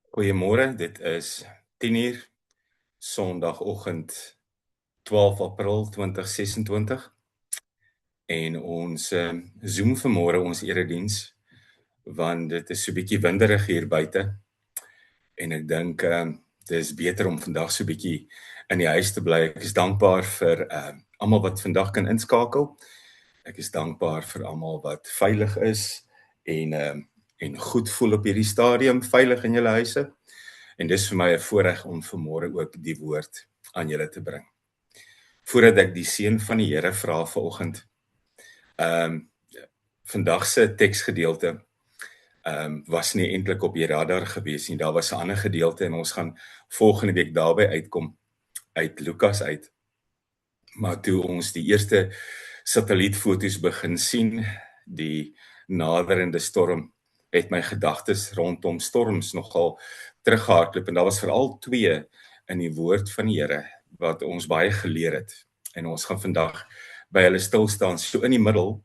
Goeiemôre, dit is 10 uur, Sondagoggend 12 April 2026 en ons Zoom vanmôre ons erediens, want dit is so bietjie winderig hier buite en ek dink dit is beter om vandag so bietjie in die huis te bly. Ek is dankbaar vir almal wat vandag kan inskakel. Ek is dankbaar vir almal wat veilig is en goed voel op hierdie stadium, veilig in julle huise. En dis vir my 'n voorreg om vanmôre ook die woord aan julle te bring. Voordat ek die seën van die Here vra vanoggend, vandag se teksgedeelte was nie eintlik op die radar gewees nie. Daar was 'n ander gedeelte en ons gaan volgende week daarby uitkom uit Lukas uit. Maar toe ons die eerste satellietfoto's begin sien, die naderende storm, het my gedagtes rondom storms nogal teruggehardloop en daar was veral twee in die woord van die Here wat ons baie geleer het. En ons gaan vandag by hulle stil staan, so in die middel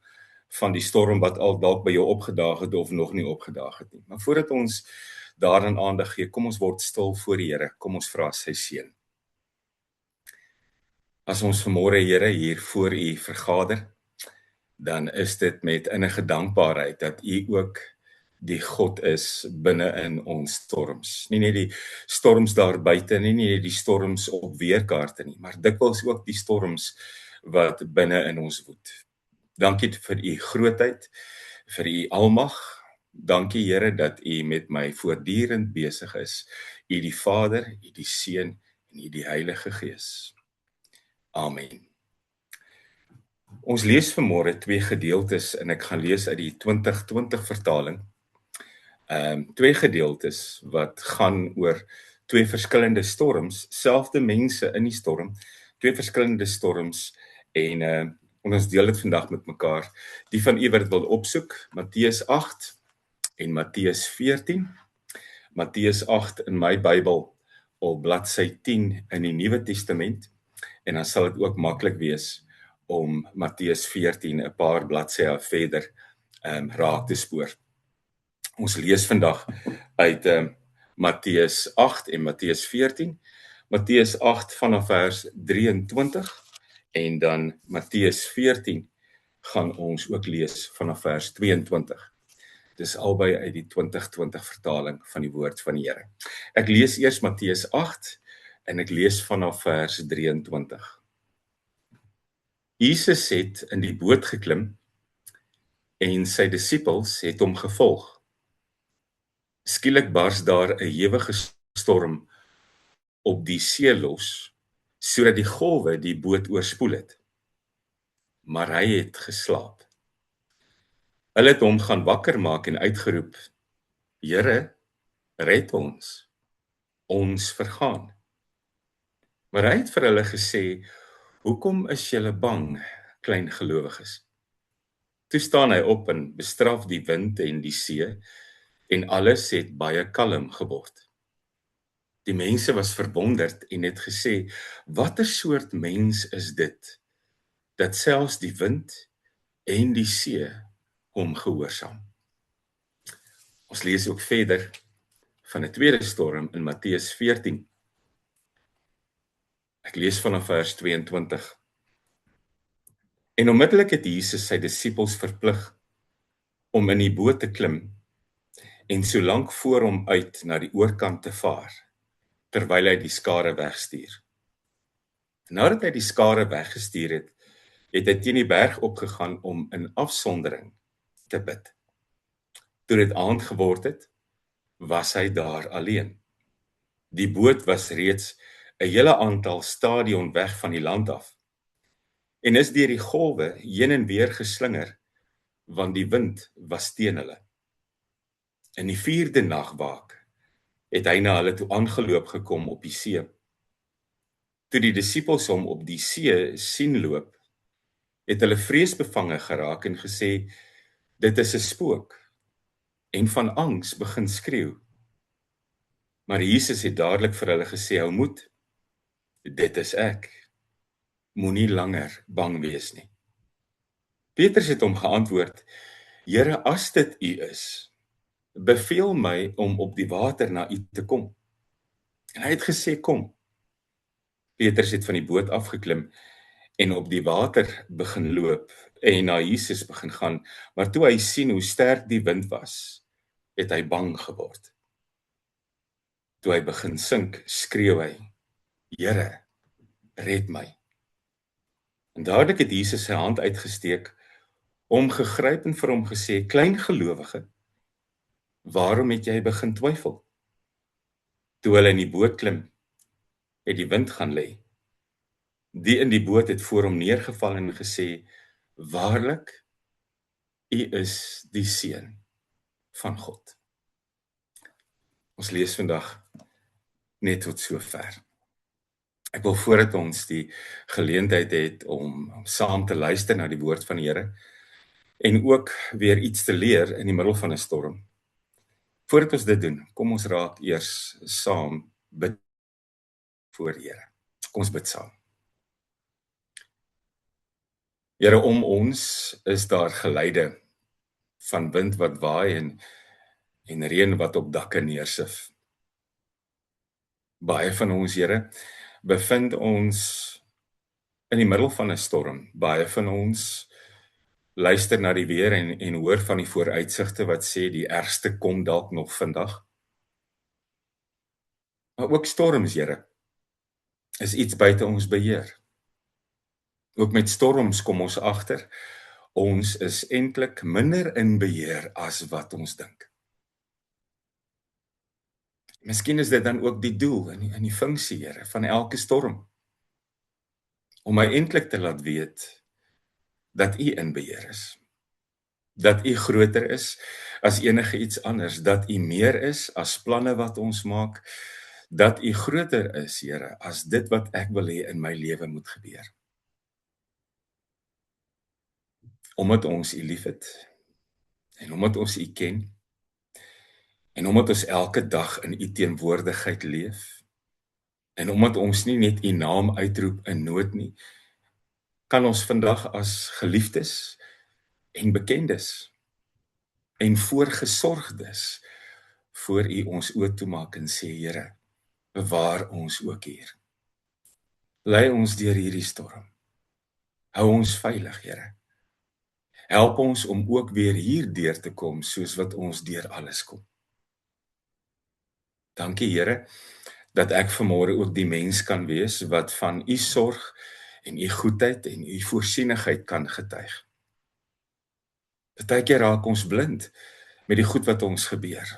van die storm wat al dalk by jou opgedaag het of nog nie opgedaag het nie. Maar voordat ons daaraan aandag gee, kom ons word stil voor die Here. Kom ons vra sy seën. As ons vanmôre, Here, hier voor U vergader, dan is dit met innige dankbaarheid dat U ook die God is binne in ons storms. Nie net die storms daar buite nie, nie die storms op weerkaarte nie, maar dikwels ook die storms wat binne in ons woed. Dankie vir U grootheid, vir U almag. Dankie, Here, dat U met my voortdurend besig is. U die Vader, U die Seun en U die Heilige Gees. Amen. Ons lees vanmôre twee gedeeltes en ek gaan lees uit die 2020 vertaling. Twee gedeeltes wat gaan oor twee verskillende storms, selfde mense in die storm, twee verskillende storms en ons deel dit vandag met mekaar. Die van u wat dit wil opsoek, Matteus 8 en Matteus 14. Matteus 8 in my Bybel op bladsy 10 in die Nuwe Testament en dan sal dit ook maklik wees om Matteus 14 'n paar bladsye verder raak te spoor. Ons lees vandag uit Matteus 8 en Matteus 14. Matteus 8 vanaf vers 23 en dan Matteus 14 gaan ons ook lees vanaf vers 22. Dis albei uit die 2020 vertaling van die woord van die Here. Ek lees eers Matteus 8 en ek lees vanaf vers 23. Jesus het in die boot geklim en sy disippels het hom gevolg. Skielik bars daar 'n ewige storm op die see los, sodat die golwe die boot oorspoel het. Maar hy het geslaap. Hulle het hom gaan wakker maak en uitgeroep: Here, red ons, ons vergaan. Maar hy het vir hulle gesê: Hoekom is julle bang, klein gelowiges? Toe staan hy op en bestraf die wind en die see, en alles het baie kalm geword. Die mense was verwonderd en het gesê: Watter soort mens is dit, dat selfs die wind en die see hom gehoorsaam? Ons lees ook verder van 'n tweede storm in Matteus 14. Ek lees vanaf vers 22. En onmiddellik het Jesus sy disippels verplig om in die boot te klim en so lank voor hom uit na die oorkant te vaar, terwyl hy die skare wegstuur. Nadat hy die skare weggestuur het, het hy teen die berg opgegaan om in afsondering te bid. Toe dit aand geword het, was hy daar alleen. Die boot was reeds 'n hele aantal stadion weg van die land af en is deur die golwe heen en weer geslinger, want die wind was teen hulle. In die 4de nagwaak het hy na hulle toe aangeloop gekom op die see. Toe die disippels hom op die see sien loop, het hulle vreesbevange geraak en gesê: Dit is 'n spook, en van angs begin skreeu. Maar Jesus het dadelik vir hulle gesê: Hou moed, dit is ek. Moenie langer bang wees nie. Petrus het hom geantwoord: Here, as dit U is, beveel my om op die water na u te kom. En hy het gesê, kom. Petrus het van die boot afgeklim en op die water begin loop en na Jesus begin gaan, maar toe hy sien hoe sterk die wind was, het hy bang geword. Toe hy begin sink, skreeu hy, Here, red my. En dadelik het Jesus sy hand uitgesteek, hom gegryp en vir hom gesê, klein gelowige, waarom het jy begin twyfel? Toe hulle in die boot klim, het die wind gaan lê. Die in die boot het voor hom neergeval en gesê, waarlik, u is die Seun van God. Ons lees vandag net tot sover. Ek wil voordat ons die geleentheid het om saam te luister na die woord van die Here en ook weer iets te leer in die middel van 'n storm. Voordat ons dit doen, kom ons raak eers saam bid voor die Here. Kom ons bid saam. Here, om ons is daar geluide van wind wat waai en reën wat op dakke neersif. Baie van ons, Here, bevind ons in die middel van 'n storm. Baie van ons luister na die weer en hoor van die vooruitsigte wat sê die ergste kom dalk nog vandag. Maar ook storms, Here, is iets buite ons beheer. Ook met storms kom ons agter, ons is eintlik minder in beheer as wat ons dink. Miskien is dit dan ook die doel en die funksie, Here, van elke storm, om my eintlik te laat weet dat U in beheer is, dat U groter is as enige iets anders, dat U meer is as planne wat ons maak, dat U groter is, Here, as dit wat ek wil hê in my lewe moet gebeur. Omdat ons U liefhet, en omdat ons U ken, en omdat ons elke dag in U teenwoordigheid leef, en omdat ons nie net U naam uitroep in nood nie, kan ons vandag as geliefdes en bekendes en voorgesorgdes voor U ons oë toemaak en sê, Here, bewaar ons ook hier. Lei ons deur hierdie storm. Hou ons veilig, Here. Help ons om ook weer hier deur te kom, soos wat ons deur alles kom. Dankie, Here, dat ek vanmôre ook die mens kan wees wat van U sorg en U goedheid en U voorsienigheid kan getuig. Partykeer raak ons blind met die goed wat ons gebeur.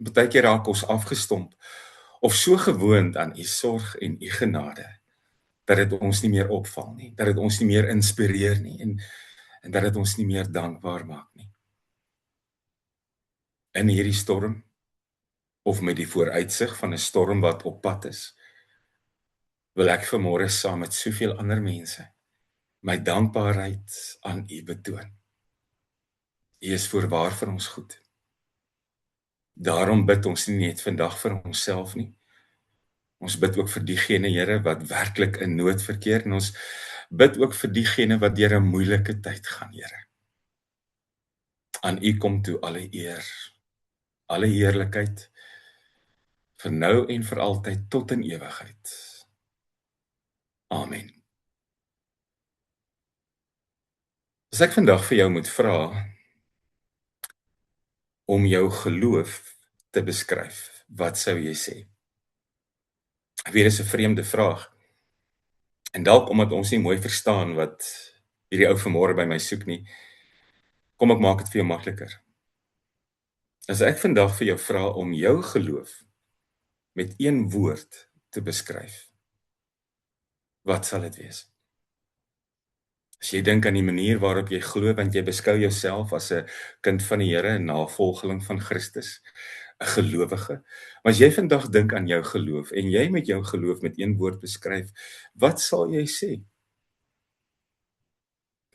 Partykeer raak ons afgestomp of so gewoond aan U sorg en U genade, dat dit ons nie meer opval nie, dat dit ons nie meer inspireer nie en dat dit ons nie meer dankbaar maak nie. In hierdie storm, of met die vooruitsig van 'n storm wat op pad is, wil ek vanmôre saam met soveel ander mense my dankbaarheid aan U betoon. U is voorwaar vir ons goed. Daarom bid ons nie net vandag vir onsself nie. Ons bid ook vir diegene, Here, wat werklik in nood verkeer, en ons bid ook vir diegene wat deur 'n moeilike tyd gaan, Here. Aan U kom toe alle eer, alle heerlikheid, vir nou en vir altyd tot in ewigheid. Amen. As ek vandag vir jou moet vra om jou geloof te beskryf, wat sou jy sê? Weer is 'n vreemde vraag. En dalk omdat ons nie mooi verstaan wat hierdie ou vanmôre by my soek nie, kom ek maak dit vir jou makliker. As ek vandag vir jou vra om jou geloof met een woord te beskryf, wat sal dit wees? As jy dink aan die manier waarop jy glo, want jy beskou jouself as 'n kind van die Here, 'n navolgeling van Christus, 'n gelowige, maar as jy vandag dink aan jou geloof en jy met jou geloof met een woord beskryf, wat sal jy sê?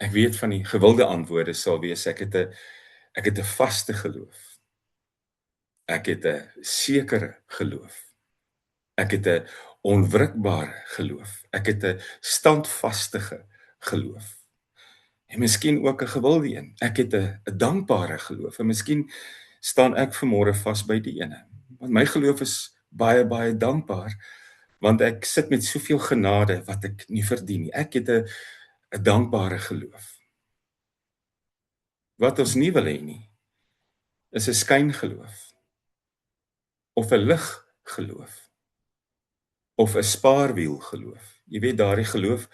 Ek weet van die gewilde antwoorde sal wees, ek het 'n vaste geloof. Ek het 'n sekere geloof. Ek het 'n onwrikbare geloof. Ek het 'n standvastige geloof. En miskien ook 'n gewilde een. Ek het 'n dankbare geloof. En miskien staan ek vanmôre vas by die ene. Want my geloof is baie, baie dankbaar, want ek sit met soveel genade wat ek nie verdien nie. Ek het 'n dankbare geloof. Wat ons nie wil hê nie, is 'n skyngeloof, of 'n liggeloof, of 'n spaarwiel geloof. Jy weet daardie geloof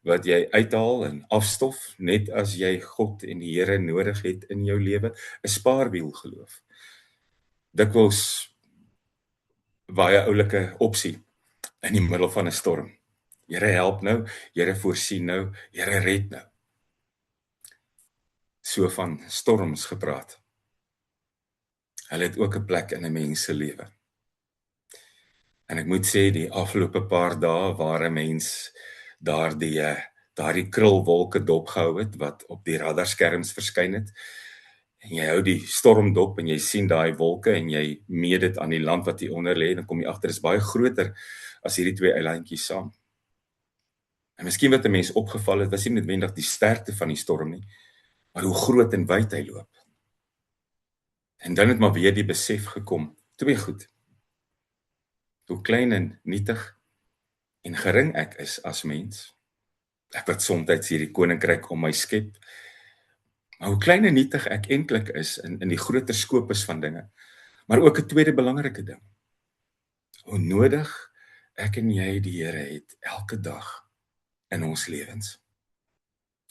wat jy uithaal en afstof net as jy God en die Here nodig het in jou lewe, 'n spaarwiel geloof. Dikwels baie oulike opsie in die middel van 'n storm. Here help nou, Here voorsien nou, Here red nou. So van storms gepraat. Hulle het ook 'n plek in 'n mens se lewe. En ek moet sê die afgelope paar dae waar 'n mens daardie krulwolke dopgehou het wat op die radarskerms verskyn het, en jy hou die storm dop en jy sien daai wolke en jy meet dit aan die land wat hier onder lê, en dan kom jy agter is baie groter as hierdie twee eilandjies saam. En miskien wat 'n mens opgeval het, was nie noodwendig die sterkte van die storm nie, maar hoe groot en wyd hy loop. En dan het maar weer die besef gekom, twee goed. Hoe klein en nietig en gering ek is as mens. Ek wat soms hierdie koninkryk om my skep. Maar hoe klein en nietig ek eintlik is in die groter skopes van dinge. Maar ook 'n tweede belangrike ding. Hoe nodig ek en jy die Here het elke dag in ons lewens.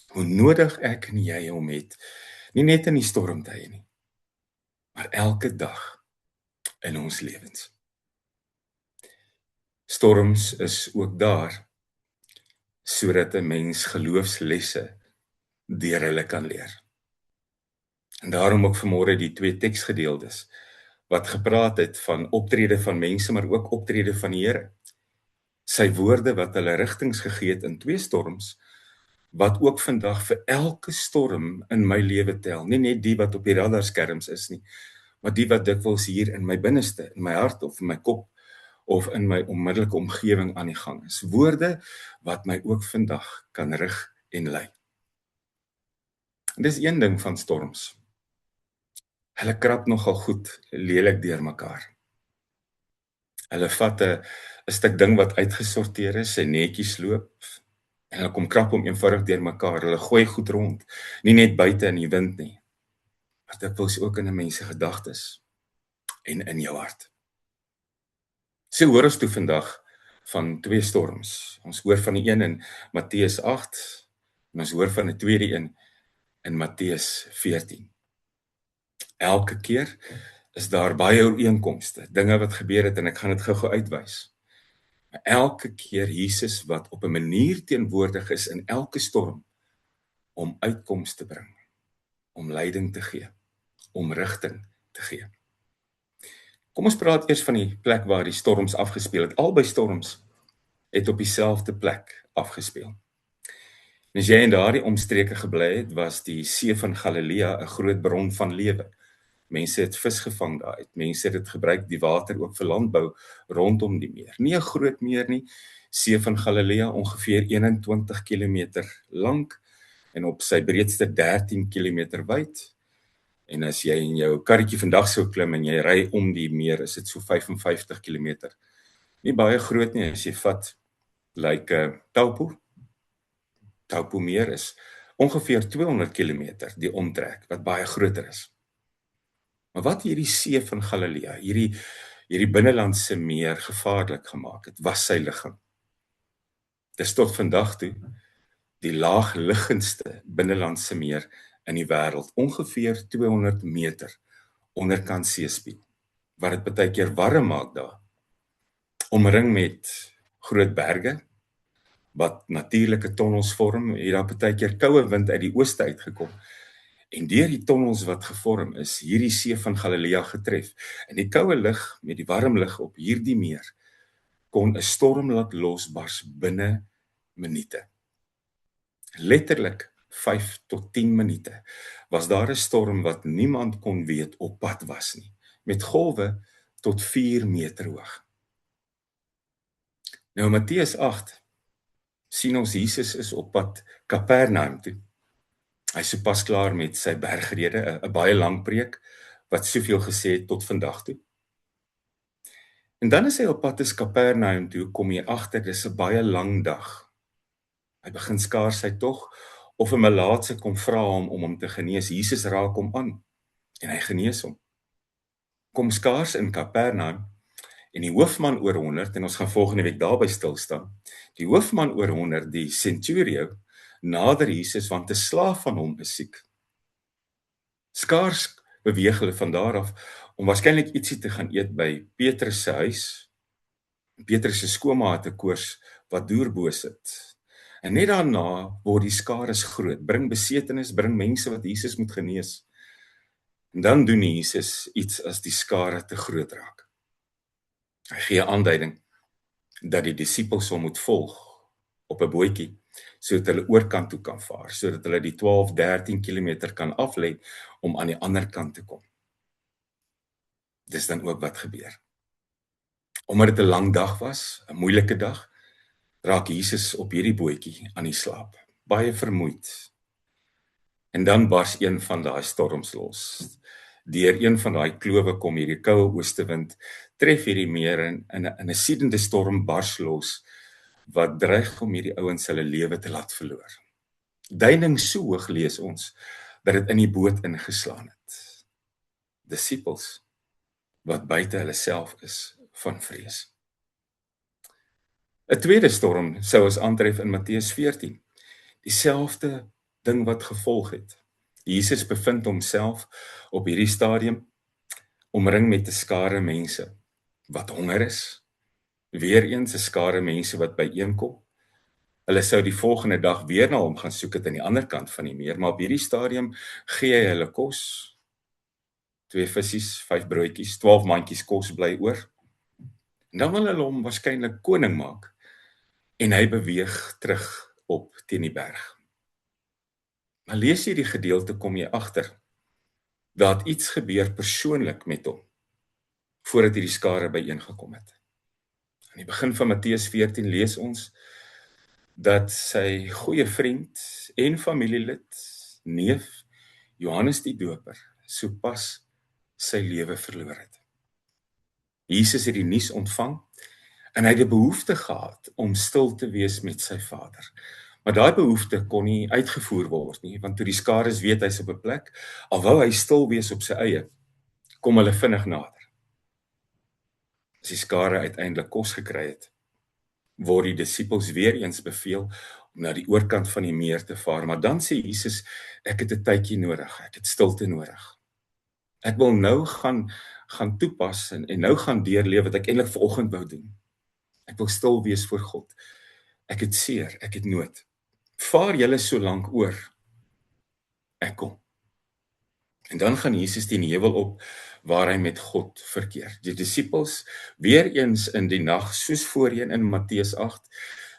Hoe nodig ek en jy hom het, nie net in die stormtye nie, maar elke dag in ons lewens. Storms is ook daar, sodat 'n mens geloofslesse deur hulle kan leer. En daarom ook vanmôre die twee teksgedeeltes, wat gepraat het van optrede van mense, maar ook optrede van die Here. Sy woorde wat hulle rigtings gegee het in twee storms, wat ook vandag vir elke storm in my lewe tel, nie net die wat op die radarskerms is nie, maar die wat dikwels hier in my binneste, in my hart of in my kop, of in my onmiddellike omgewing aan die gang is. Woorde wat my ook vandag kan rig en lei. En dis een ding van storms. Hulle krap nogal goed lelik deur mekaar. Hulle vat 'n stuk ding wat uitgesorteer is en netjies loop, en hulle kom krap om eenvoudig deur mekaar. Hulle gooi goed rond, nie net buite in die wind nie, maar dikwels ook in 'n mens se gedagtes en in jou hart. So hoor ons toe vandag van twee storms. Ons hoor van die een in Matteus 8, en ons hoor van 'n tweede een in Matteus 14. Elke keer is daar baie ooreenkomste, dinge wat gebeur het, en ek gaan dit gou-gou uitwys. Maar elke keer Jesus wat op 'n manier teenwoordig is in elke storm, om uitkoms te bring, om leiding te gee, om rigting te gee. Kom ons praat eers van die plek waar die storms afgespeel het. Albei storms het op dieselfde plek afgespeel. En as jy in daardie omstreke gebly het, was die See van Galilea 'n groot bron van lewe. Mense het vis gevang daar uit. Mense het dit gebruik, die water ook vir landbou rondom die meer. Nie 'n groot meer nie. See van Galilea ongeveer 21 km lank en op sy breedste 13 km wyd. En as jy in jou karretjie vandag sou klim en jy ry om die meer, is dit so 55 km. Nie baie groot nie, as jy vat Taupo meer is ongeveer 200 km die omtrek, wat baie groter is. Maar wat hierdie See van Galilea, hierdie binnelandse meer gevaarlik gemaak het, was sy ligging. Dis tot vandag toe die laagliggendste binnelandse meer in die wêreld, ongeveer 200 meter onderkant seespieël, wat dit baie keer warm maak daar, omring met groot berge, wat natuurlike tonnels vorm, het daar baie keer koue wind uit die ooste uitgekom, en deur die tonnels wat gevorm is, hierdie See van Galilea getref, en die koue lug met die warm lug op hierdie meer, kon 'n storm laat losbars binne minute. Letterlik 5 tot 10 minute was daar 'n storm wat niemand kon weet op pad was nie, met golwe tot 4 meter hoog. Nou in Matteus 8 sien ons Jesus is op pad Kapernaum toe. Hy is sopas klaar met sy bergrede, 'n baie lang preek, wat soveel gesê het tot vandag toe. En dan is hy op pad te Kapernaum toe, kom hy agter dis 'n baie lang dag. Hy begin skaars sy tog of 'n melaatse kom vra hom om hom te genees. Jesus raak hom aan en hy genees hom. Kom skaars in Kapernaum en die hoofman oor 100 en ons gaan volgende week daarby stil staan. Die hoofman oor 100, die centurio, nader Jesus want 'n slaaf van hom is siek. Skaars beweeg hulle van daar af om waarskynlik ietsie te gaan eet by Petrus se huis. Petrus se skoonma het 'n koors wat doorbo sit. En net daarna word die skares groot, bring besetenis, bring mense wat Jesus moet genees. En dan doen Jesus iets as die skare te groot raak. Hy gee 'n aanduiding dat die disippels hom moet volg op 'n bootjie, sodat hulle oorkant toe kan vaar, sodat hulle die 12-13 kilometer kan aflê om aan die ander kant te kom. Dis dan ook wat gebeur. Omdat dit 'n lang dag was, 'n moeilike dag, raak Jesus op hierdie bootjie aan die slaap, baie vermoeid. En dan bars een van daai storms los. Deur een van daai klowe kom hierdie koue oostewind, tref hierdie meer en in 'n siedende storm bars los, wat dreig om hierdie ouens hulle lewe te laat verloor. Duining so hoog lees ons, dat dit in die boot ingeslaan het. Disippels, wat buite hulle self is van vrees. 'n Tweede storm sou ons aantref in Matteus 14. Dieselfde ding wat gevolg het. Jesus bevind homself op hierdie stadium omring met 'n skare mense wat honger is. Weereens 'n skare mense wat byeenkom. Hulle sou die volgende dag weer na hom gaan soek het aan die ander kant van die meer, maar op hierdie stadium gee hy hulle kos. 2 visse, 5 broodjies, 12 mandjies kos bly oor. En dan wil hulle hom waarskynlik koning maak en hy beweeg terug op teen die berg. Maar lees jy die gedeelte, kom jy agter dat iets gebeur persoonlik met hom voordat hierdie skare byeengekom het. Aan die begin van Matteus 14 lees ons dat sy goeie vriend en familielid, neef Johannes die Doper, sopas sy lewe verloor het. Jesus het die nuus ontvang en hy het 'n behoefte gehad om stil te wees met sy Vader. Maar daai behoefte kon nie uitgevoer word nie, want toe die skares weet hy's op 'n plek, al wou hy stil wees op sy eie, kom hulle vinnig nader. As die skare uiteindelik kos gekry het, word die disippels weer eens beveel om na die oorkant van die meer te vaar, maar dan sê Jesus, ek het 'n tydjie nodig, ek het stilte nodig. Ek wil nou gaan toepas en nou gaan deurleef wat ek eintlik vanoggend wou doen. Ek wil stil wees voor God. Ek het seer, ek het nood. Vaar julle so lank oor. Ek kom. En dan gaan Jesus die heuwel op waar hy met God verkeer. Die disippels weer eens in die nag, soos voorheen in Matteus 8,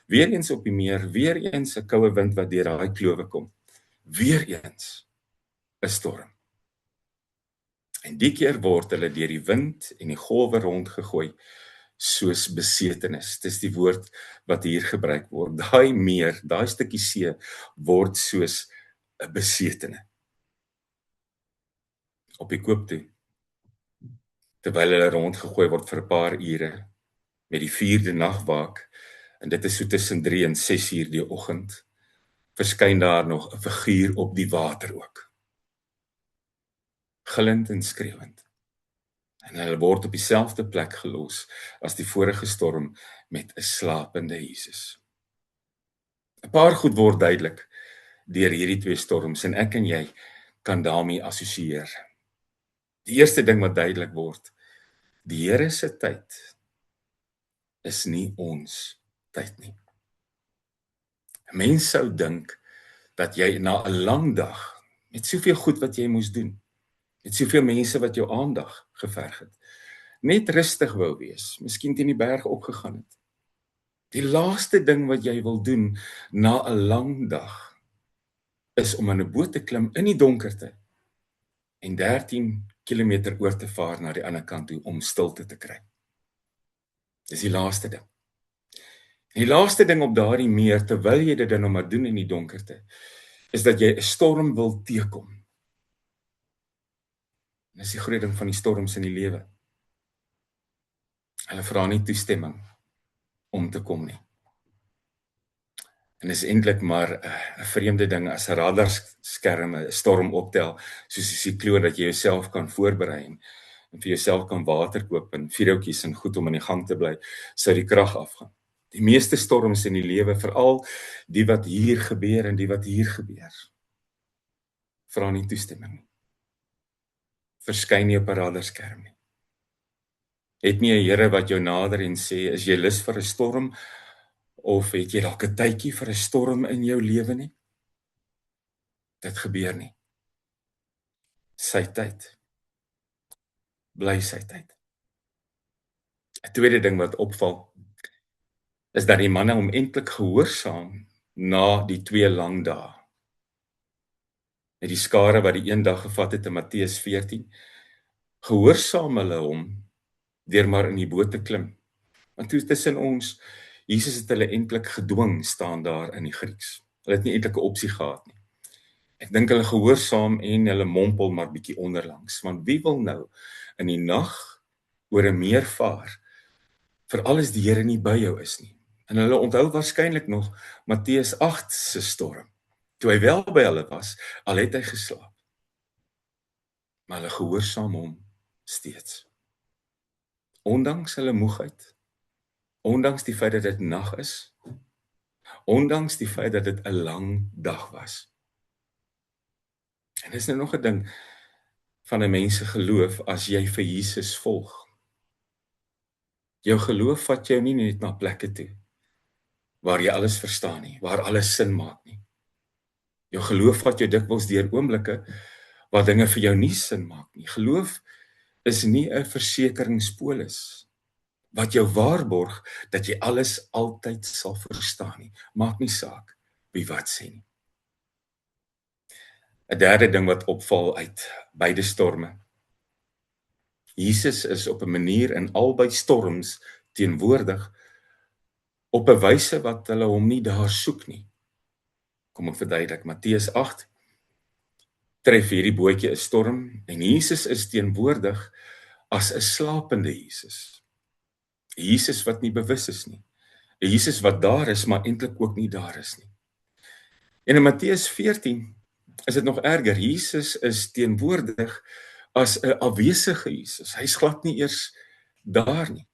weer eens op die meer, weer eens 'n koue wind wat deur daai klowe kom. Weer eens 'n storm. En die keer word hulle deur die wind en die golwe rondgegooi, soos besetenis. Dis die woord wat hier gebruik word. Daai meer, daai stukkie see, word soos 'n besetene. Op die koop toe, terwyl hulle rondgegooi word vir 'n paar ure, met die 4de nagwaak, en dit is so tussen 3 en 6 uur die oggend, verskyn daar nog 'n figuur op die water ook. Gillend en skreeuwend. En hulle word op dieselfde plek gelos as die vorige storm met 'n slapende Jesus. 'n Paar goed word duidelik deur hierdie 2 storms en ek en jy kan daarmee assosieer. Die eerste ding wat duidelik word, die Here se tyd is nie ons tyd nie. 'n Mens sou dink dat jy na 'n lang dag met soveel goed wat jy moes doen, met soveel mense wat jou aandag geverg het, net rustig wou wees, miskien teen die berg opgegaan het. Die laaste ding wat jy wil doen na 'n lang dag, is om in 'n boot te klim in die donkerte en 13 kilometer oor te vaar na die ander kant toe om stilte te kry. Dis die laaste ding. En die laaste ding op daardie meer, terwyl jy dit dan nog maar doen in die donkerte, is dat jy 'n storm wil teekom. Dis die groot ding van die storms in die lewe. Hulle vra nie toestemming om te kom nie. En is eintlik maar 'n vreemde ding as 'n radarskerm 'n storm optel, soos 'n sikloon dat jy jouself kan voorberei en vir jouself kan water koop en vuurhoutjies en goed om in die gang te bly, sou die krag afgaan. Die meeste storms in die lewe, veral die wat hier gebeur en die wat hier gebeur, vra nie toestemming nie. Verskyn nie op 'n radarskerm nie. Het nie 'n Here wat jou nader en sê, is jy lus vir 'n storm, of het jy dalk 'n tydjie vir 'n storm in jou lewe nie? Dit gebeur nie. Sy tyd. Bly sy tyd. 'n Tweede ding wat opval, is dat die manne hom eintlik gehoorsaam na die 2 lang dae. Met die skare wat die een dag gevat het in Matteus 14, gehoorsaam hulle hom deur maar in die boot te klim. Want toe tussen ons, Jesus het hulle eintlik gedwing, staan daar in die Grieks. Hulle het nie eintlik 'n opsie gehad nie. Ek dink hulle gehoorsaam en hulle mompel maar bietjie onderlangs, want wie wil nou in die nag oor 'n meer vaar, veral as die Here nie by jou is nie. En hulle onthou waarskynlik nog Matteus 8 se storm, toe hy wel by hulle was, al het hy geslaap. Maar hulle gehoorsaam hom steeds. Ondanks hulle moegheid, ondanks die feit dat dit nag is, ondanks die feit dat dit 'n lang dag was. En dis nou nog 'n ding van 'n mens se geloof as jy vir Jesus volg. Jou geloof vat jou nie net na plekke toe waar jy alles verstaan nie, waar alles sin maak nie. Jou geloof vat jou dikwels deur oomblikke waar dinge vir jou nie sin maak nie. Geloof is nie 'n versekeringspolis wat jou waarborg dat jy alles altyd sal verstaan nie. Maak nie saak wie wat sê nie. 'n Derde ding wat opval uit beide storme. Jesus is op 'n manier in albei storms teenwoordig op 'n wyse wat hulle hom nie daar soek nie. Kom ek verduidelik. Matteus 8 tref hierdie bootjie 'n storm en Jesus is teenwoordig as 'n slapende Jesus. 'n Jesus wat nie bewus is nie. 'n Jesus wat daar is, maar eintlik ook nie daar is nie. En in Matteus 14 is dit nog erger. Jesus is teenwoordig as 'n afwesige Jesus. Hy's glad nie eers daar nie.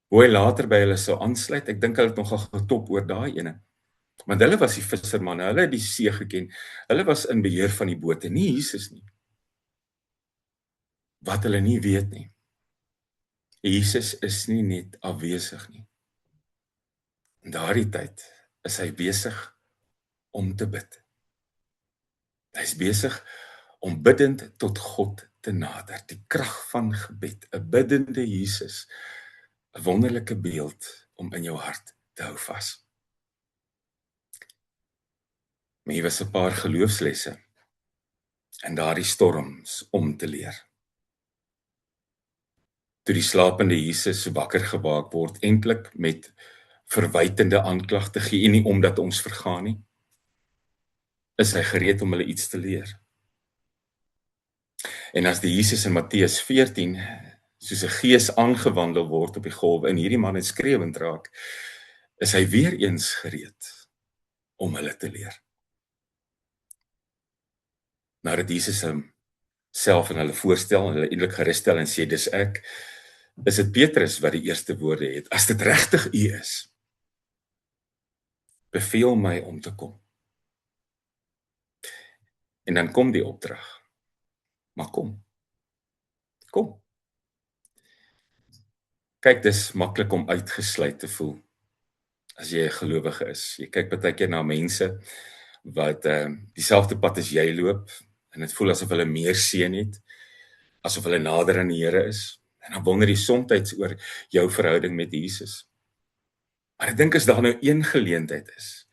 Hoe hy later by hulle sou aansluit, ek dink hulle het nogal getop oor daai ene. Want hulle was die vissermanne, hulle het die see geken. Hulle was in beheer van die bote, nie Jesus nie. Wat hulle nie weet nie. Jesus is nie net afwesig nie. In daardie tyd is hy besig om te bid. Hy's besig om biddend tot God te nader. Die krag van gebed, 'n biddende Jesus, 'n wonderlike beeld om in jou hart te hou vas. Maar hier was 'n paar geloofslesse in daardie storms om te leer. Toe die slapende Jesus wakker gemaak word, eintlik met verwytende aanklagte, gee nie omdat ons vergaan nie, is hy gereed om hulle iets te leer. En as die Jesus in Matteus 14 soos 'n gees aangewandel word op die golwe en hierdie man het skreeuend raak, is hy weer eens gereed om hulle te leer. Nadat Jesus homself aan hulle voorstel en hulle eintlik gerus stel en sê dis ek, is dit Petrus wat die eerste woorde het. As dit regtig U is, beveel my om te kom. En dan kom die opdrag. Maar kom. Kom. Kyk, dis maklik om uitgesluit te voel as jy 'n gelowige is. Jy kyk baie keer na mense wat dieselfde pad as jy loop en dit voel asof hulle meer seën het, asof hulle nader aan die Here is. En dan wonder jy soms oor jou verhouding met Jesus. Maar ek dink as daar nou een geleentheid is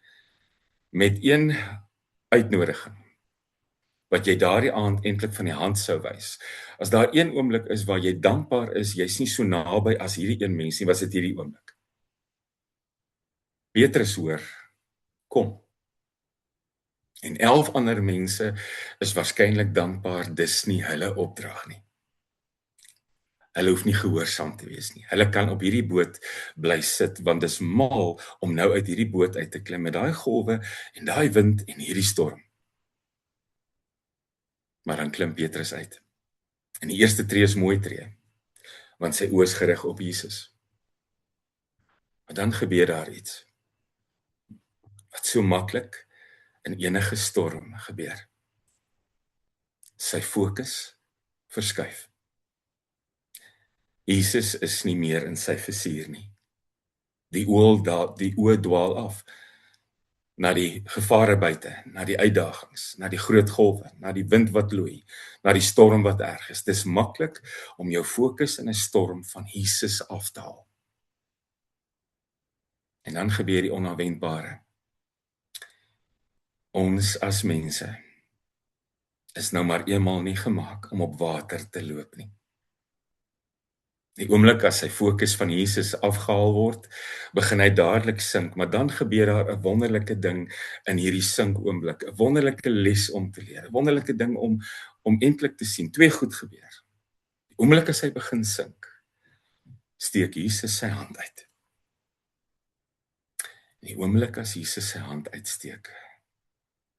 met een uitnodiging wat jy daardie aand eintlik van die hand sou wys. As daar een oomblik is waar jy dankbaar is, jy's nie so naby as hierdie een mens nie, was dit hierdie oomblik. Petrus hoor, kom. En 11 ander mense is waarskynlik dankbaar dis nie hulle opdrag nie. Hulle hoef nie gehoorsaam te wees nie. Hulle kan op hierdie boot bly sit want dis mal om nou uit hierdie boot uit te klim met daai golwe en daai wind en hierdie storm. Maar dan klim Petrus uit. En die eerste tree is mooi tree, want sy oë is gerig op Jesus. Maar dan gebeur daar iets wat so maklik in enige storm gebeur. Sy fokus verskuif. Jesus is nie meer in sy vizier nie. Die oë dwaal af na die gevare buite, na die uitdagings, na die groot golwe, na die wind wat loei, na die storm wat erg is. Dis maklik om jou fokus in 'n storm van Jesus af te haal. En dan gebeur die onverwendbare. Ons as mense is nou maar eenmaal nie gemaak om op water te loop nie. Die oomblik as sy fokus van Jesus afgehaal word, begin hy dadelik sink, maar dan gebeur daar 'n wonderlike ding in hierdie sinkoomblik, 'n wonderlike les om te leer, 'n wonderlike ding om eintlik te sien. Twee goed gebeur. Die oomblik as hy begin sink, steek Jesus sy hand uit. Die oomblik as Jesus sy hand uitsteek,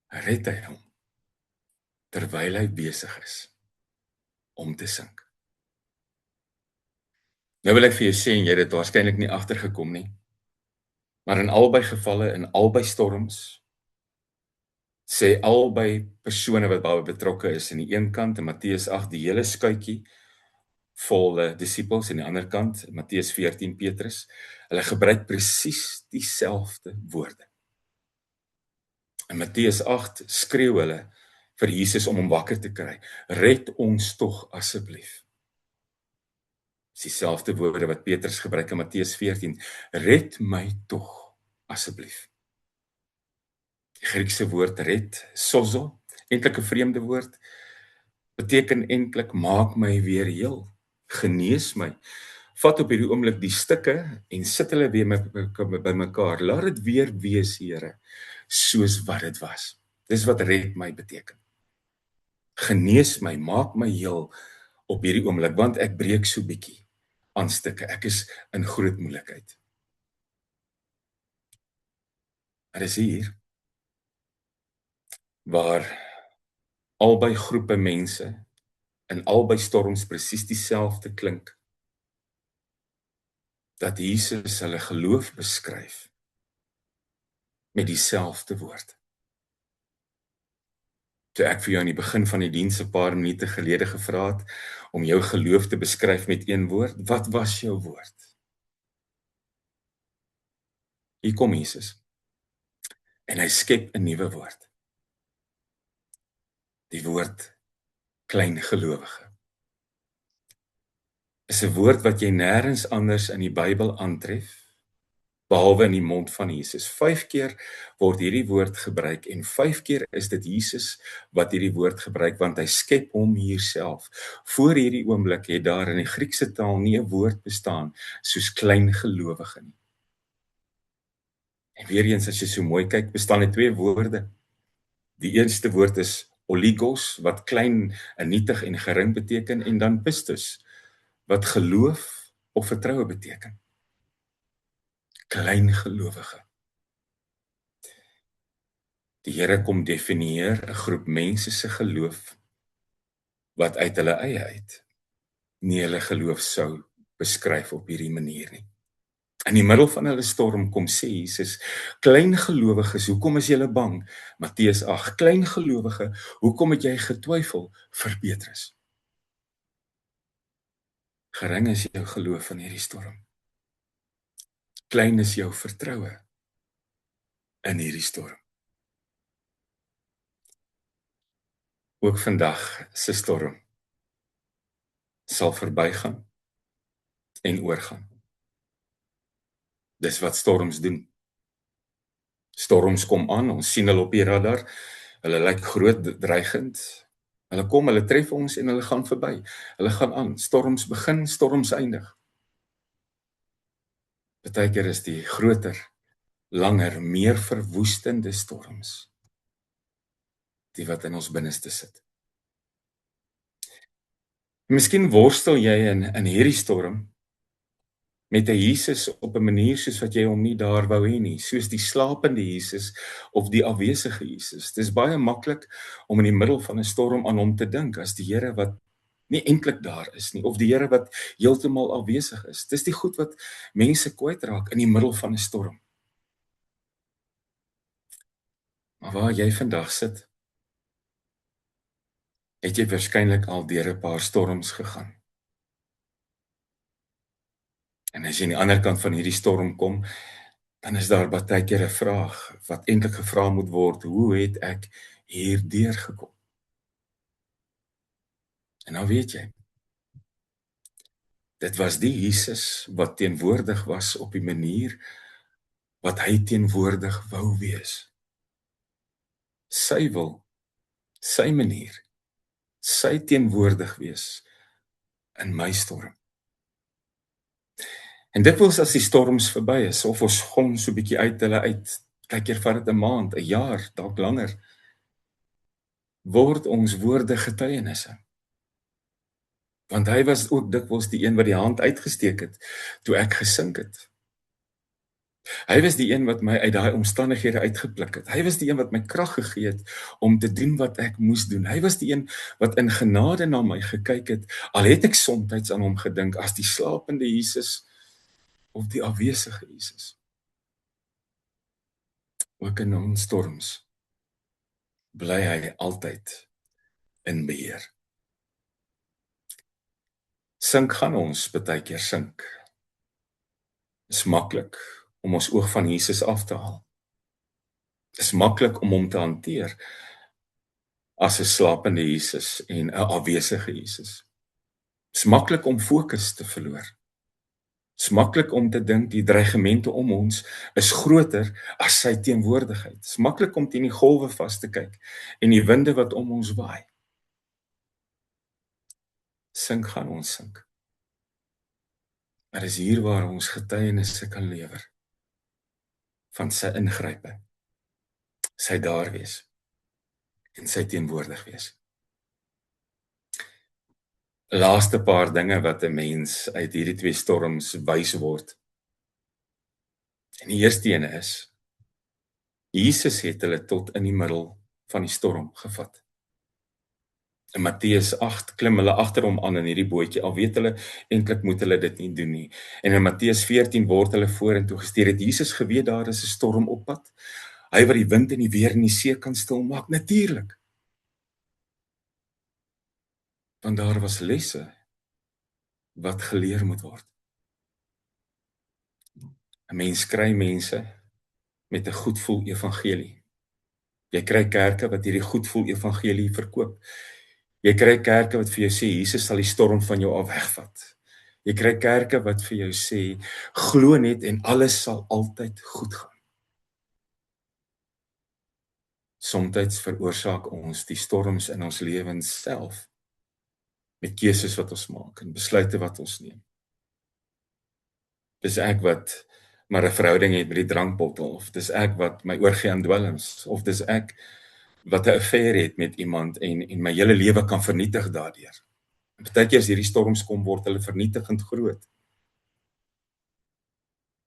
red hy hom, terwyl hy besig is om te sink. Nou wil ek vir jou sê, en jy het dit waarskynlik nie agtergekom nie, maar in albei gevalle, in albei storms, sê albei persone wat daarbey betrokke is, aan die een kant in Matteus 8 die hele skuitjie vol disippels, en aan die ander kant Matteus 14 Petrus, hulle gebruik presies dieselfde woorde. In Matteus 8 skreeu hulle vir Jesus om hom wakker te kry. Red ons tog asseblief. Dis dieselfde woorde wat Petrus gebruik in Matteus 14. Red my tog asseblief. Die Griekse woord red, sozo, eintlik 'n vreemde woord, beteken eintlik maak my weer heel, genees my. Vat op hierdie oomblik die stukke en sit hulle weer by mekaar. Laat dit weer wees, Here, soos wat dit was. Dis wat red my beteken. Genees my, maak my heel op hierdie oomblik, want ek breek so bietjie aan stukke. Ek is in groot moeilikheid. Maar is hier waar albei groepe mense in albei storms presies dieselfde klink, dat Jesus hulle geloof beskryf met dieselfde woord. Toe ek vir jou aan die begin van die diens 'n paar minute gelede gevra het om jou geloof te beskryf met een woord, wat was jou woord? Hier kom Jesus en hy skep 'n nuwe woord. Die woord kleingelowige. Is 'n woord wat jy nêrens anders in die Bybel aantref, behalwe in die mond van Jesus. 5 keer word hierdie woord gebruik en 5 keer is dit Jesus wat hierdie woord gebruik, want hy skep hom hier self. Voor hierdie oomblik het daar in die Griekse taal nie 'n woord bestaan soos kleingelowige nie. En weer eens, as jy so mooi kyk, bestaan dit 2 woorde. Die eerste woord is oligos, wat klein, nietig en gering beteken, en dan pistos, wat geloof of vertroue beteken. Kleingelowige. Die Here kom definieer 'n groep mense se geloof wat uit hulle eie uit nie hulle geloof sou beskryf op hierdie manier nie. In die middel van hulle storm kom sê Jesus, kleingelowiges, hoekom is julle bang? Matteus 8, kleingelowige, hoekom het jy getwyfel vir Petrus? Gering is jou geloof in hierdie storm. Klein is jou vertroue in hierdie storm. Ook vandag se storm sal verbygaan en oorgaan. Dis wat storms doen. Storms kom aan, ons sien hulle op die radar, hulle lyk groot, dreigend, hulle kom, hulle tref ons en hulle gaan verby, hulle gaan aan, storms begin, storms eindig. Partykeer is die groter, langer, meer verwoestende storms die wat in ons binneste sit. Miskien worstel jy in hierdie storm met 'n Jesus op 'n manier soos wat jy hom nie daar wou hê nie, soos die slapende Jesus of die afwesige Jesus. Dis baie maklik om in die middel van 'n storm aan hom te dink as die Here wat nie eintlik daar is nie, of die Here wat heeltemal afwesig is. Dis die goed wat mense kwytraak in die middel van 'n storm. Maar waar jy vandag sit, het jy waarskynlik al deur 'n paar storms gegaan. En as jy aan die ander kant van hierdie storm kom, dan is daar baie keer 'n vraag wat eintlik gevra moet word: hoe het ek hierdeur gekom? En nou weet jy, dit was die Jesus wat teenwoordig was op die manier wat hy teenwoordig wou wees. Sy wil, sy manier, sy teenwoordig wees in my storm. En dikwels as die storms verby is, of ons kom so 'n bietjie uit hulle uit, kyk keer vat dit 'n maand, 'n jaar, dalk langer, word ons woorde getuienisse. Want hy was ook dikwels die een wat die hand uitgesteek het toe ek gesink het. Hy was die een wat my uit daai omstandighede uitgepluk het. Hy was die een wat my krag gegee het om te doen wat ek moes doen. Hy was die een wat in genade na my gekyk het, al het ek soms aan hom gedink as die slapende Jesus of die afwesige Jesus. Ook in ons storms bly hy altyd in beheer. Sink gaan ons baie keer sink. Is maklik om ons oog van Jesus af te haal. Is maklik om hom te hanteer as 'n slapende Jesus en 'n afwesige Jesus. Is maklik om fokus te verloor. Is maklik om te dink die dreigemente om ons is groter as sy teenwoordigheid. Is maklik om teen die golwe vas te kyk en die winde wat om ons waai. Sink gaan ons sink. Maar dis hier waar ons getuienisse kan lewer van sy ingrype, sy daar wees en sy teenwoordig wees. Laaste paar dinge wat 'n mens uit hierdie twee storms wys word. En die eerste een is, Jesus het hulle tot in die middel van die storm gevat. In Matteus 8 klim hulle agter hom aan in hierdie bootjie, al weet hulle eintlik moet hulle dit nie doen nie. En in Matteus 14 word hulle vorentoe gestuur. Het Jesus geweet daar is 'n storm op pad? Hy wat die wind en die weer in die see kan stilmaak, natuurlik. Want daar was lesse wat geleer moet word. 'n Mens kry mense met 'n goedvoel evangelie. Jy kry kerke wat hierdie goedvoel evangelie verkoop. Jy kry kerke wat vir jou sê Jesus sal die storm van jou af wegvat. Jy kry kerke wat vir jou sê glo net en alles sal altyd goed gaan. Somstyds veroorsaak ons die storms in ons lewens self met keuses wat ons maak en besluite wat ons neem. Dis ek wat maar 'n verhouding het met die drankbottel, of dis ek wat my oorgee aan dwelms, of dis ek wat 'n affair het met iemand en my hele lewe kan vernietig daardeur. En baie keer as hierdie storms kom, word hulle vernietigend groot.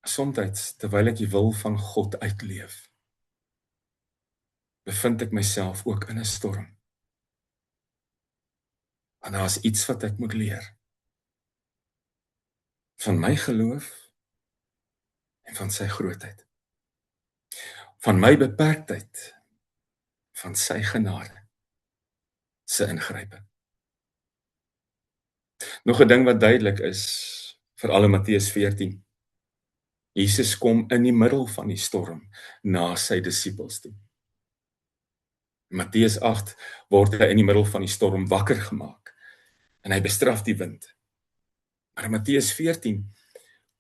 Somstyds, terwyl ek die wil van God uitleef, bevind ek myself ook in 'n storm. En daar is iets wat ek moet leer. Van my geloof en van sy grootheid. Van my beperktheid, van sy genade, sy ingrype. Nog 'n ding wat duidelik is, veral in Matteus 14. Jesus kom in die middel van die storm na sy disippels toe. In Matteus 8 word hy in die middel van die storm wakker gemaak en hy bestraf die wind. Maar in Matteus 14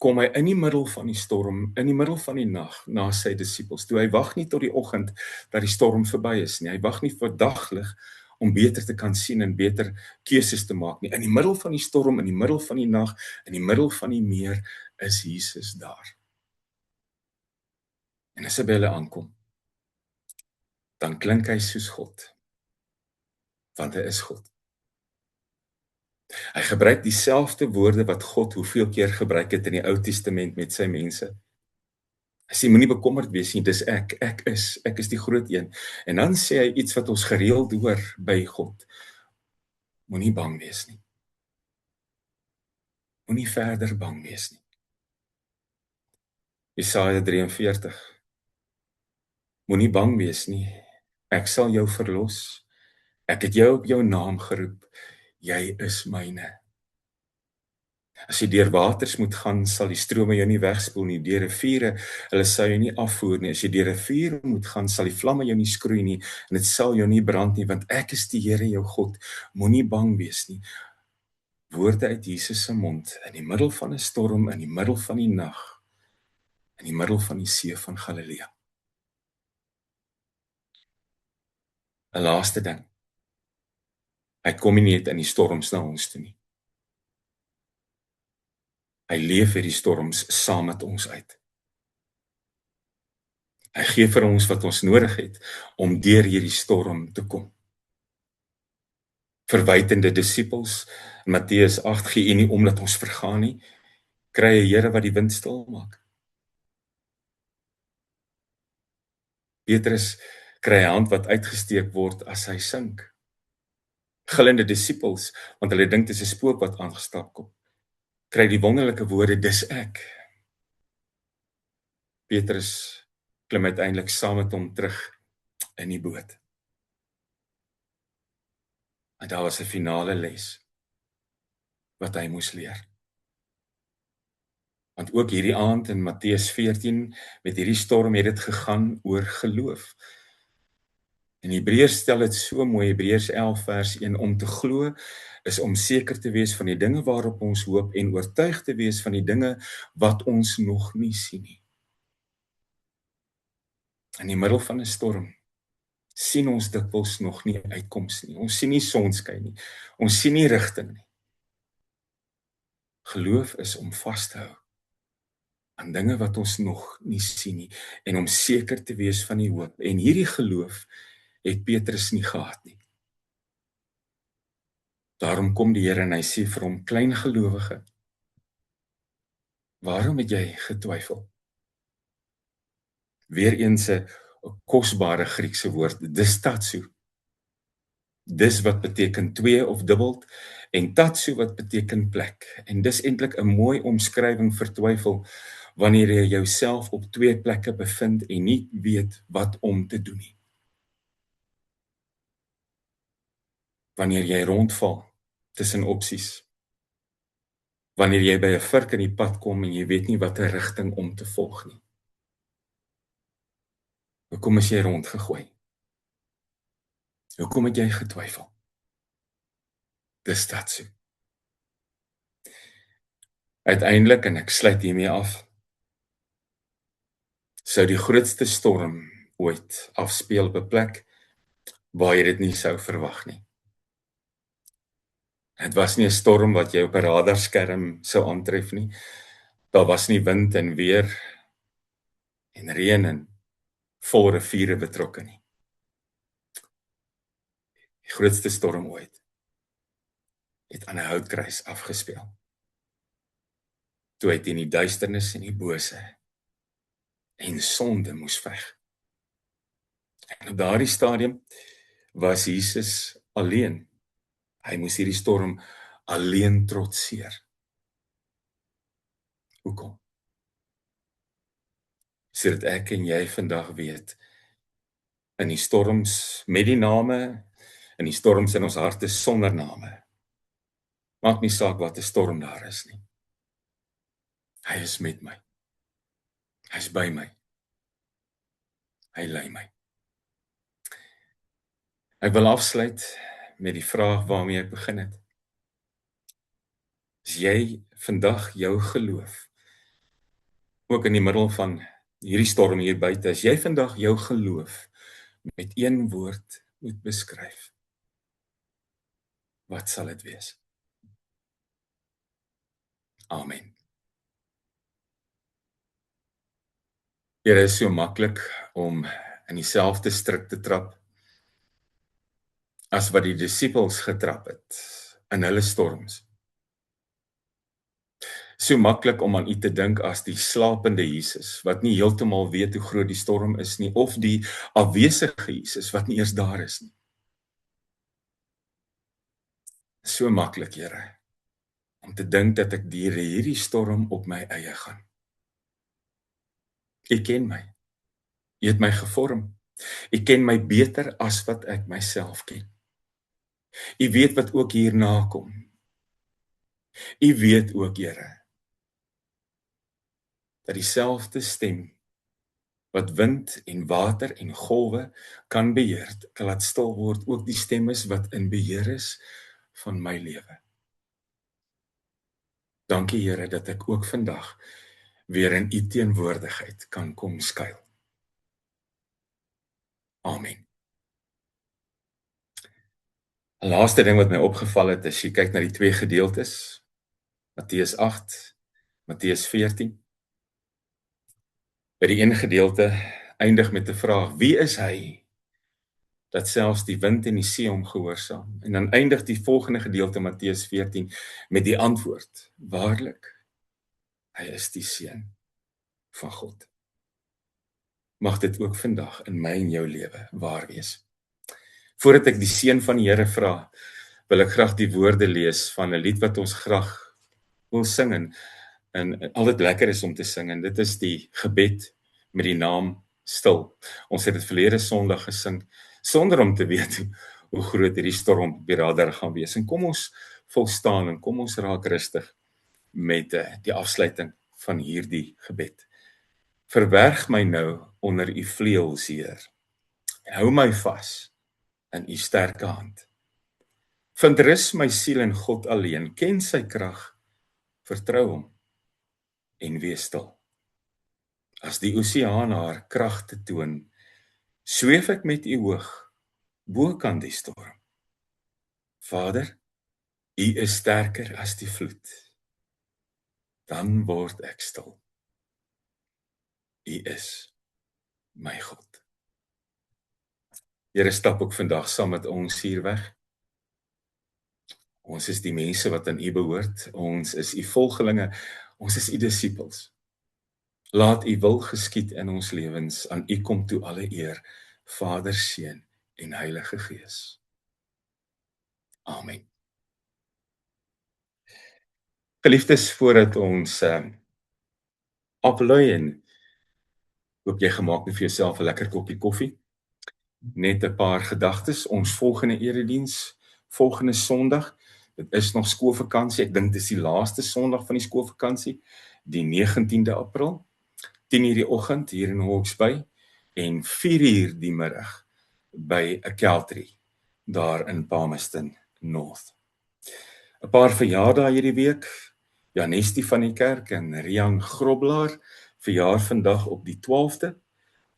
kom hy in die middel van die storm, in die middel van die nag na sy disippels toe. Hy wag nie tot die oggend dat die storm verby is nie. Hy wag nie vir daglig om beter te kan sien en beter keuses te maak nie. In die middel van die storm, in die middel van die nag, in die middel van die meer is Jesus daar. En as hy by hulle aankom, dan klink hy soos God. want hy is God. Hy gebruik dieselfde woorde wat God hoeveel keer gebruik het in die Ou Testament met sy mense. Hy sê moenie bekommerd wees nie, dis ek is die groot een. En dan sê hy iets wat ons gereeld hoor by God. Moenie bang wees nie. Moenie verder bang wees nie. Jesaja 43. Moenie bang wees nie. Ek sal jou verlos. Ek het jou op jou naam geroep. Jy is myne. As jy deur waters moet gaan, sal die strome jou nie wegspoel nie. Deur riviere, hulle sal jou nie afvoer nie. As jy deur 'n vuur moet gaan, sal die vlamme jou nie skroei nie en dit sal jou nie brand nie, want ek is die Here jou God. Moenie bang wees nie. Woorde uit Jesus se mond in die middel van 'n storm, in die middel van die nag, in die middel van die see van Galilea. 'n Laaste ding. Hy kom nie net in die storms na ons toe nie. Hy leef hierdie storms saam met ons uit. Hy gee vir ons wat ons nodig het om deur hierdie storm te kom. Verwytende disippels, in Matteus 8, gee U nie omdat ons vergaan nie, kry 'n Here wat die wind stil maak. Petrus kry 'n hand wat uitgesteek word as hy sink. Gillende disippels, want hulle dink dit is 'n spook wat aangestap kom, kry die wonderlike woorde, dis ek. Petrus klim uiteindelik saam met hom terug in die boot. En daar was 'n finale les wat hy moes leer. Want ook hierdie aand in Matteus 14, met hierdie storm het dit gegaan oor geloof. En Hebreërs stel dit so mooi, Hebreërs 11 vers 1, om te glo is om seker te wees van die dinge waarop ons hoop en oortuig te wees van die dinge wat ons nog nie sien nie. In die middel van 'n storm sien ons dikwels nog nie uitkoms nie. Ons sien nie sonskyn nie. Ons sien nie rigting nie. Geloof is om vas te hou aan dinge wat ons nog nie sien nie en om seker te wees van die hoop. En hierdie geloof het Petrus nie gehad nie. Daarom kom die Here en hy sê vir hom, klein gelowige, waarom het jy getwyfel? Weereens 'n kosbare Griekse woord, distatsu. Dis wat beteken twee of dubbeld en tatsu wat beteken plek. En dis eintlik 'n mooi omskrywing vir twyfel wanneer jy jouself op twee plekke bevind en nie weet wat om te doen nie. Wanneer jy rondval tussen opsies. Wanneer jy by 'n vurk in die pad kom en jy weet nie watter rigting om te volg nie. Hoekom is jy rondgegooi? Hoekom het jy getwyfel? Dis dit so. Uiteindelik, en ek sluit hiermee af, sou die grootste storm ooit afspeel op 'n plek waar jy dit nie sou verwag nie. Dit was nie 'n storm wat jy op 'n radarskerm sou aantref nie. Daar was nie wind en weer en reën en vol riviere betrokke nie. Die grootste storm ooit het aan 'n houtkruis afgespeel. Toe hy teen die duisternis en die bose en sonde moes veg. En op daardie stadium was Jesus alleen. Hy moes hierdie storm alleen trotseer. Hoekom? Sodat ek en jy vandag weet, in die storms met die name, in die storms in ons harte sonder name, maak nie saak wat 'n storm daar is nie. Hy is met my. Hy is by my. Hy lei my. Ek wil afsluit met die vraag waarmee ek begin het. Is jy vandag jou geloof, ook in die middel van hierdie storm hier buite, as jy vandag jou geloof met een woord moet beskryf, wat sal dit wees? Amen. Here, is so maklik om in dieselfde struik te trap as wat die disippels getrap het in hulle storms. So maklik om aan U te dink as die slapende Jesus, wat nie heeltemal weet hoe groot die storm is nie, of die afwesige Jesus, wat nie eers daar is nie. So maklik, Here, om te dink dat ek deur hierdie storm op my eie gaan. U ken my. U het my gevorm. U ken my beter as wat ek myself ken. U weet wat ook hierna kom. U weet ook, Here, dat dieselfde stem wat wind en water en golwe kan beheer, kan laat stil word, ook die stem is wat in beheer is van my lewe. Dankie, Here, dat ek ook vandag weer in U teenwoordigheid kan kom skuil. Amen. 'n Laaste ding wat my opgeval het, is jy kyk na die twee gedeeltes, Matteus 8, Matteus 14. By die een gedeelte eindig met 'n vraag: wie is hy dat selfs die wind en die see hom gehoorsaam? En dan eindig die volgende gedeelte, Matteus 14, met die antwoord: waarlik, hy is die Seun van God. Mag dit ook vandag in my en jou lewe waar wees. Voordat ek die Seun van die Here vra, wil ek graag die woorde lees van 'n lied wat ons graag wil sing, en al dit lekker is om te sing, en dit is die gebed met die naam Stil. Ons het dit verlede Sondag gesing, sonder om te weet hoe groot hierdie storm op die radar gaan wees. En kom ons volstaan en kom ons raak rustig met die afsluiting van hierdie gebed. Verberg my nou onder U vleuels, Heer, en hou my vas in U sterke hand. Vind rus my siel in God alleen, ken sy krag, vertrou hom en wees stil. As die oseaan haar kragte toon, sweef ek met U hoog, bo kan die storm. Vader, U is sterker as die vloed, dan word ek stil. U is my God. Here, stap ook vandag saam met ons hier weg. Ons is die mense wat aan U behoort, ons is U volgelinge, ons is U disippels. Laat U wil geskied in ons lewens, aan U kom toe alle eer, Vader, Seun en Heilige Gees. Amen. Geliefdes, voordat ons aflaai, en hoop jy gemaak het vir jouself 'n lekker koppie koffie, net 'n paar gedagtes. Ons volgende erediens, volgende Sondag, dit is nog skoolvakansie, ek dink dit is die laaste Sondag van die skoolvakansie, die 19de April, 10:00 die oggend hier in Hawke's Bay, en 4:00 die middag by 'n Keltry, daar in Palmerston North. 'n Paar verjaardae hierdie week, Janestie van die kerk en Rian Groblaar verjaar vandag op die 12de,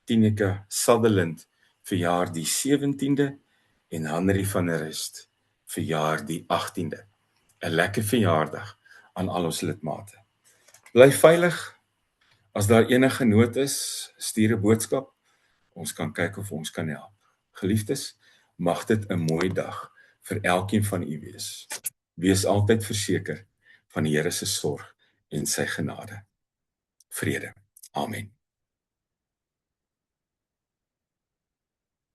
Tineke Sutherland verjaar die 17de en Henry van der Rust verjaar die 18de. 'n Lekker verjaardag aan al ons lidmate. Bly veilig. As daar enige nood is, stuur 'n boodskap. Ons kan kyk of ons kan help. Geliefdes, mag dit 'n mooi dag vir elkeen van u wees. Wees altyd verseker van die Here se sorg en sy genade. Vrede. Amen.